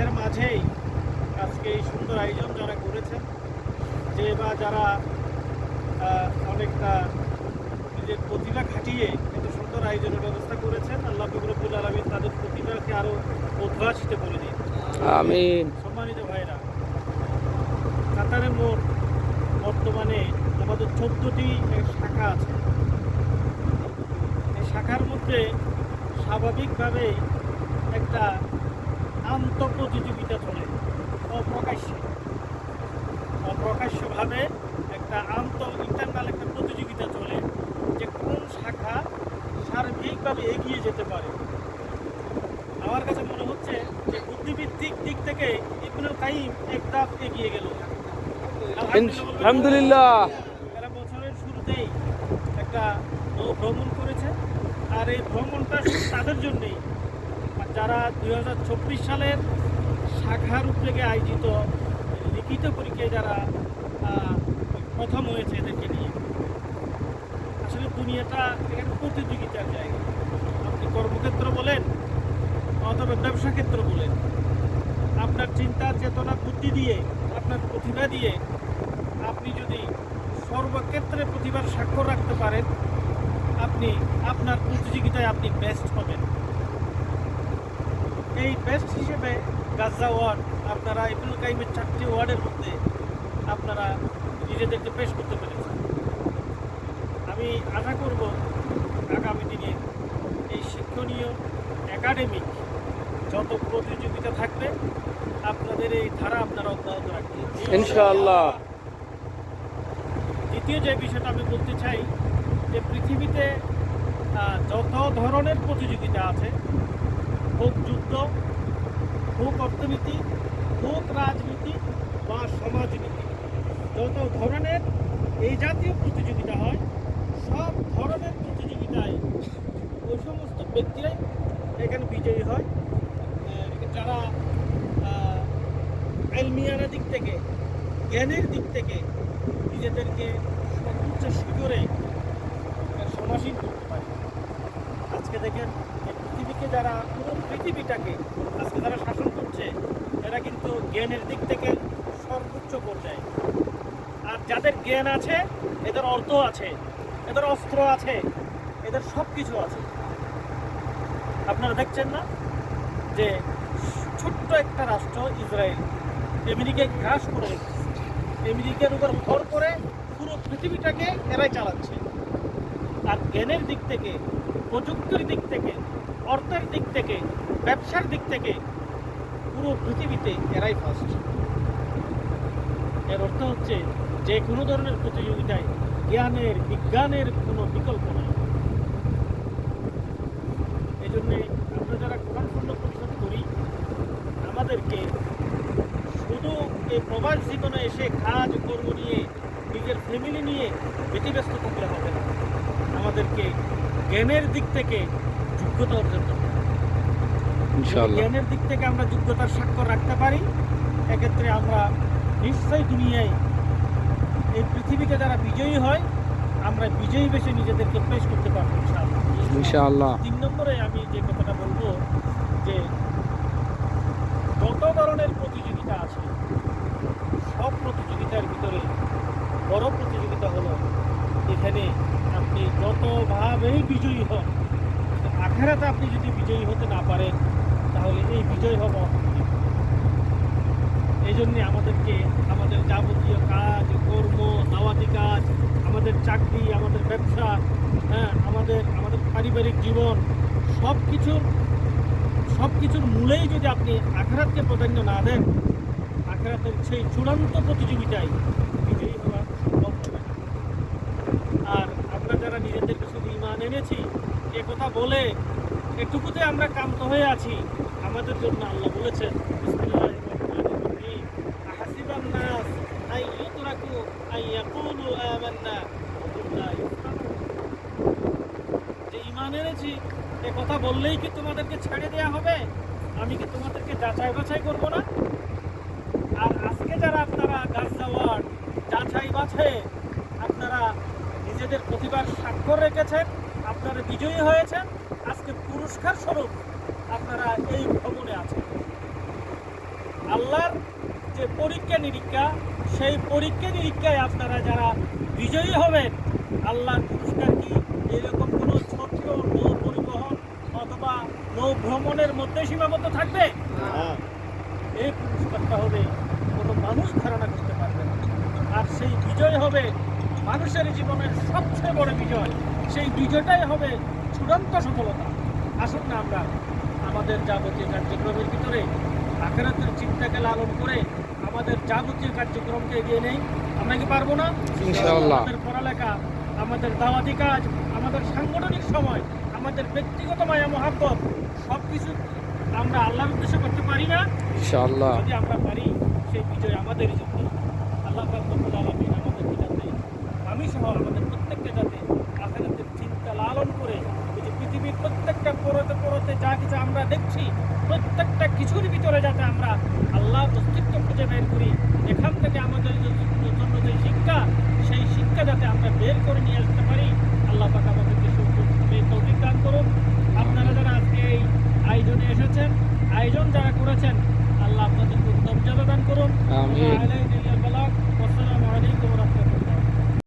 এর মাঝেই আজকে এই সুন্দর আয়োজন যারা করেছেন, যে বা যারা অনেকটা নিজের প্রতিভা খাটিয়ে এত সুন্দর আয়োজনের ব্যবস্থা করেছেন, আল্লাহ রব্বুল আলামিন তাদের প্রতিভাকে আরও উদ্ভাসিত করে দিন। আমিন। সম্মানিত ভাইরা, কাতারের মোট বর্তমানে আমাদের 14টি শাখা আছে। এই শাখার মধ্যে স্বাভাবিকভাবেই একটা আন্তঃপ্রতিযোগিতা চলে, অপ্রকাশ্যভাবে একটা ইন্টারনাল একটা প্রতিযোগিতা চলে যে কোন শাখা সার্বিকভাবে এগিয়ে যেতে পারে। আমার কাছে মনে হচ্ছে যে বুদ্ধিভিত্তিক দিক থেকে ইবনুল কাইয়িম এক ধাপ এগিয়ে গেল, আলহামদুলিল্লাহ। এরা বছরের শুরুতেই একটা ভ্রমণ করেছে, আর এই ভ্রমণটা তাদের জন্যেই যারা 2024 সালের শাখার উদ্যোগে আয়োজিত লিখিত পরীক্ষায় যারা প্রথম হয়েছে এদেরকে নিয়ে। আসলে দুনিয়াটা এখানে প্রতিযোগিতার জায়গা। আপনি কর্মক্ষেত্র বলেন অথবা ব্যবসা ক্ষেত্র বলেন, আপনার চিন্তা চেতনা বুদ্ধি দিয়ে, আপনার প্রতিভা দিয়ে আপনি যদি সর্বক্ষেত্রে প্রতিভার স্বাক্ষর রাখতে পারেন, আপনি আপনার প্রতিযোগিতায় আপনি বেস্ট হবেন। এই বেস্ট হিসেবে গাজা ওয়ার্ড আপনারা ইবনুল কাইয়িমের 4টি ওয়ার্ডের মধ্যে আপনারা নিজেদেরকে পেশ করতে পেরেছেন। আমি আশা করব আগামী দিনে এই শিক্ষণীয় একাডেমিক যত প্রতিযোগিতা থাকবে আপনাদের এই ধারা আপনারা অব্যাহত রাখবেন ইনশাআল্লাহ। দ্বিতীয় যে বিষয়টা আমি বলতে চাই যে পৃথিবীতে যত ধরনের প্রতিযোগিতা আছে, হোক যুদ্ধ, হোক অর্থনীতি, হোক রাজনীতি বা সমাজনীতি, যত ধরনের এই জাতীয় প্রতিযোগিতা হয়, সব ধরনের প্রতিযোগিতায় ওই সমস্ত ব্যক্তিরাই এখানে বিজয়ী হয় যারা ইলমিয়ানা দিক থেকে, জ্ঞানের দিক থেকে নিজেদেরকে সর্বোচ্চ শিখরে সমাসীন করতে পারে। আজকে দেখেন পৃথিবীকে যারা, পুরো পৃথিবীটাকে আজকে যারা শাসন করছে, এরা কিন্তু জ্ঞানের দিক থেকে সর্বোচ্চ পর্যায়ে। আর যাদের জ্ঞান আছে, এদের অর্থ আছে, এদের অস্ত্র আছে, এদের সব কিছু আছে। আপনারা দেখছেন না যে ছোট্ট একটা রাষ্ট্র ইসরায়েল আমেরিকায় গ্রাস করে রেখেছে, আমেরিকার উপর ভর করে পুরো পৃথিবীটাকে এরাই চালাচ্ছে। আর জ্ঞানের দিক থেকে, প্রযুক্তির দিক থেকে, অর্থের দিক থেকে, ব্যবসার দিক থেকে পুরো পৃথিবীতে এরাই ফার্স্ট। এর অর্থ হচ্ছে যে কোনো ধরনের প্রতিযোগিতায় জ্ঞানের, বিজ্ঞানের কোনো বিকল্প নেই। এই জন্যে আমরা যারা কোরআন শূন্য পরিশোধ করি, আমাদেরকে শুধু এই প্রবাস জীবনে এসে কাজ কর্ম নিয়ে, নিজের ফ্যামিলি নিয়ে ব্যতিব্যস্ত থাকলে হবে না। আমাদেরকে জ্ঞানের দিক থেকে যোগ্যতা অর্জন করতে হবে। ইনশাআল্লাহ। জ্ঞানের দিক থেকে আমরা যোগ্যতার স্বাক্ষর রাখতে পারি, এক্ষেত্রে আমরা নিশ্চয়ই দুনিয়ায় এই পৃথিবীকে যারা বিজয়ী হয়, আমরা বিজয়ী বেশি নিজেদেরকে পেশ করতে পারবো ইনশাআল্লাহ। ইনশাআল্লাহ। 3 নম্বরে আমি যে কথাটা বলবো যে যত ধরনের প্রতিযোগিতা আছে, সব প্রতিযোগিতার ভিতরে বড় প্রতিযোগিতা হলো এখানে আপনি যতভাবেই বিজয়ী হন, আখেরাতে আপনি যদি বিজয়ী হতে না পারেন, তাহলে এই বিজয় হওয়া অসম্ভব। এই জন্যে আমাদেরকে আমাদের যাবতীয় কাজ কর্ম, দাওয়াতি কাজ, আমাদের চাকরি, আমাদের ব্যবসা, আমাদের পারিবারিক জীবন, সব কিছুর মূলেই যদি আপনি আখেরাতকে প্রাধান্য না দেন, আখেরাতের সেই চূড়ান্ত প্রতিযোগিতায় বিজয়ী হওয়া সম্ভব হবে না। আর আমরা যারা নিজেদেরকে শুধু ঈমান এনেছি এ কথা বলে এটুকুতে আমরা কান্ত হয়ে আছি, আমাদের জন্য আল্লাহ বলেছেন বিসমিল্লাহির রহমানির রহিম, আহাসিবান নাস আন ইউতরাকু আন ইয়াকুলু আমান্না ওয়া হুম লা ইফতানুন। যে ঈমান এনেছি এ কথা বললেই কি তোমাদেরকে ছেড়ে দেয়া হবে? আমি কি তোমাদেরকে যাচাই বাছাই করব না? আর আজকে যারা আপনারা গাজা ওয়ার্ড যাচাই বাছাই আপনারা নিজেদের প্রতিভার স্বাক্ষর রেখেছেন, আপনারা বিজয়ী হয়েছেন, আজকে পুরস্কার স্বরূপ আপনারা এই ভ্রমণে আছেন। আল্লাহর যে পরীক্ষা নিরীক্ষা, সেই পরীক্ষা নিরীক্ষায় আপনারা যারা বিজয়ী হবেন, আল্লাহর পুরস্কার কি এরকম কোনো ছোট্ট নৌ পরিবহন অথবা নৌ ভ্রমণের মধ্যে সীমাবদ্ধ থাকবে? এই পুরস্কারটা হবে কোনো মানুষ ধারণা করতে পারবে না। আর সেই বিজয় হবে মানুষের জীবনের সবচেয়ে বড় বিজয়। সেই বিজয়টাই হবে চূড়ান্ত সফলতা। আসুন না আমরা আমাদের যাবতীয় কার্যক্রমের ভিতরে আখিরাতের চিন্তাকে লালন করে আমাদের যাবতীয় কার্যক্রমকে এগিয়ে নেই। আমরা কি পারবো না? ইনশাআল্লাহ। আমাদের পড়ালেখা, আমাদের দাওয়াতি কাজ, আমাদের সাংগঠনিক সময়, আমাদের ব্যক্তিগত মায়া মহাব্বত সব কিছু আমরা আল্লাহর উদ্দেশ্যে করতে পারি না? ইনশাআল্লাহ। যদি আমরা পারি, সেই বিজয় আমাদের জন্য। আল্লাহ পাক রব্বুল আলামিন আমাদেরকে যাতে, আমি সহ আমাদের প্রত্যেককে যাতে আখিরাতের চিন্তা লালন করে এই যে পৃথিবীর প্রত্যেকটা পরতে পরতে যা কিছু আমরা দেখছি, প্রত্যেকটা কিছুর ভিতরে যাতে আমরা আল্লাহর অস্তিত্ব খুঁজে বের করি।